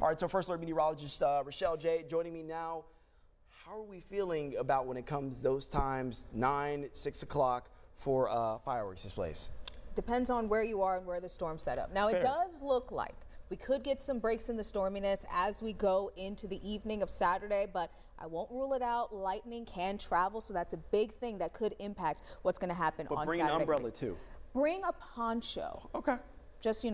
All right, so First Alert meteorologist Rochelle J. joining me now. How are we feeling about when it comes those times, 9, 6 o'clock for fireworks displays? Depends on where you are and where the storm set up. Now, Fair. It does look like we could get some breaks in the storminess as we go into the evening of Saturday, but I won't rule it out. Lightning can travel, so that's a big thing that could impact what's going to happen on Saturday. But bring an umbrella, too. Bring a poncho. Okay. Just,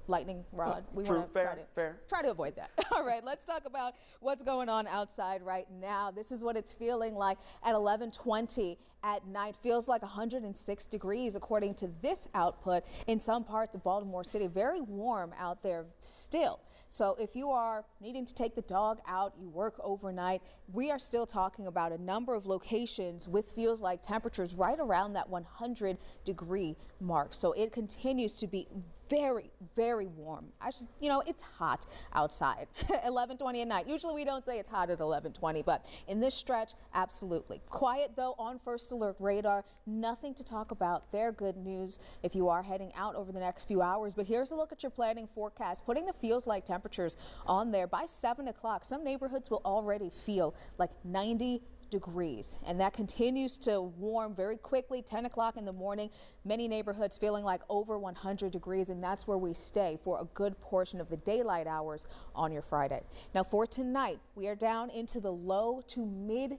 lightning rod. We want to try to avoid that. All right, let's talk about what's going on outside right now. This is what it's feeling like at 11:20 at night. Feels like 106 degrees according to this output in some parts of Baltimore City. Very warm out there still. So if you are needing to take the dog out, you work overnight, we are still talking about a number of locations with feels like temperatures right around that 100-degree mark. So it continues to be very, very warm. It's hot outside. 11:20 at night. Usually we don't say it's hot at 11:20, but in this stretch, absolutely. Quiet though on First Alert radar. Nothing to talk about. They're good news if you are heading out over the next few hours. But here's a look at your planning forecast, putting the feels like temperatures on there. By 7 o'clock, some neighborhoods will already feel like 90 degrees, and that continues to warm very quickly. 10 o'clock in the morning, many neighborhoods feeling like over 100 degrees, and that's where we stay for a good portion of the daylight hours on your Friday. Now for tonight, we are down into the low to mid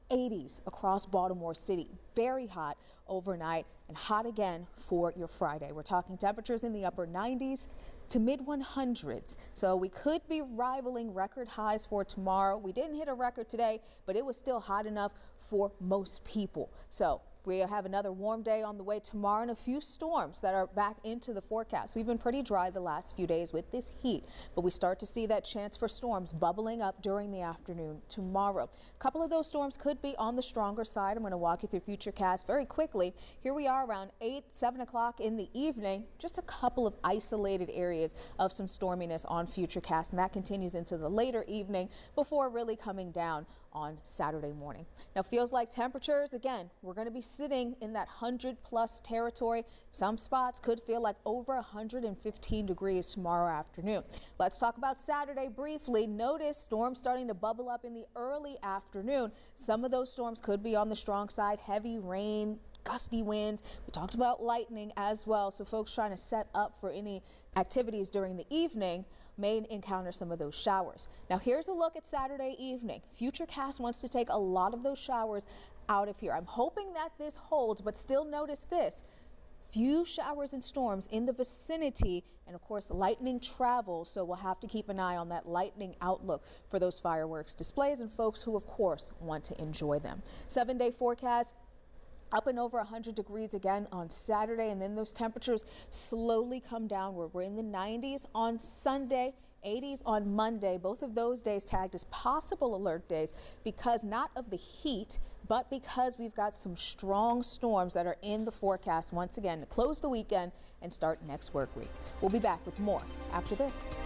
80s across Baltimore City. Very hot overnight and hot again for your Friday. We're talking temperatures in the upper 90s to mid 100s. So we could be rivaling record highs for tomorrow. We didn't hit a record today, but it was still hot enough for most people. So we have another warm day on the way tomorrow and a few storms that are back into the forecast. We've been pretty dry the last few days with this heat, but we start to see that chance for storms bubbling up during the afternoon tomorrow. A couple of those storms could be on the stronger side. I'm going to walk you through Futurecast very quickly. Here we are around 7 o'clock in the evening. Just a couple of isolated areas of some storminess on Futurecast, and that continues into the later evening before really coming down on Saturday morning. Now feels like temperatures, again, we're going to be sitting in that 100+ territory. Some spots could feel like over 115 degrees tomorrow afternoon. Let's talk about Saturday briefly. Notice storms starting to bubble up in the early afternoon. Some of those storms could be on the strong side. Heavy rain, gusty winds. We talked about lightning as well, so folks trying to set up for any activities during the evening may encounter some of those showers. Now here's a look at Saturday evening. Futurecast wants to take a lot of those showers out of here. I'm hoping that this holds, but still notice this. Few showers and storms in the vicinity, and of course lightning travels, so we'll have to keep an eye on that lightning outlook for those fireworks displays and folks who of course want to enjoy them. 7-day forecast. Up and over 100 degrees again on Saturday, and then those temperatures slowly come down where we're in the 90s on Sunday, 80s on Monday. Both of those days tagged as possible alert days because not of the heat, but because we've got some strong storms that are in the forecast once again to close the weekend and start next work week. We'll be back with more after this.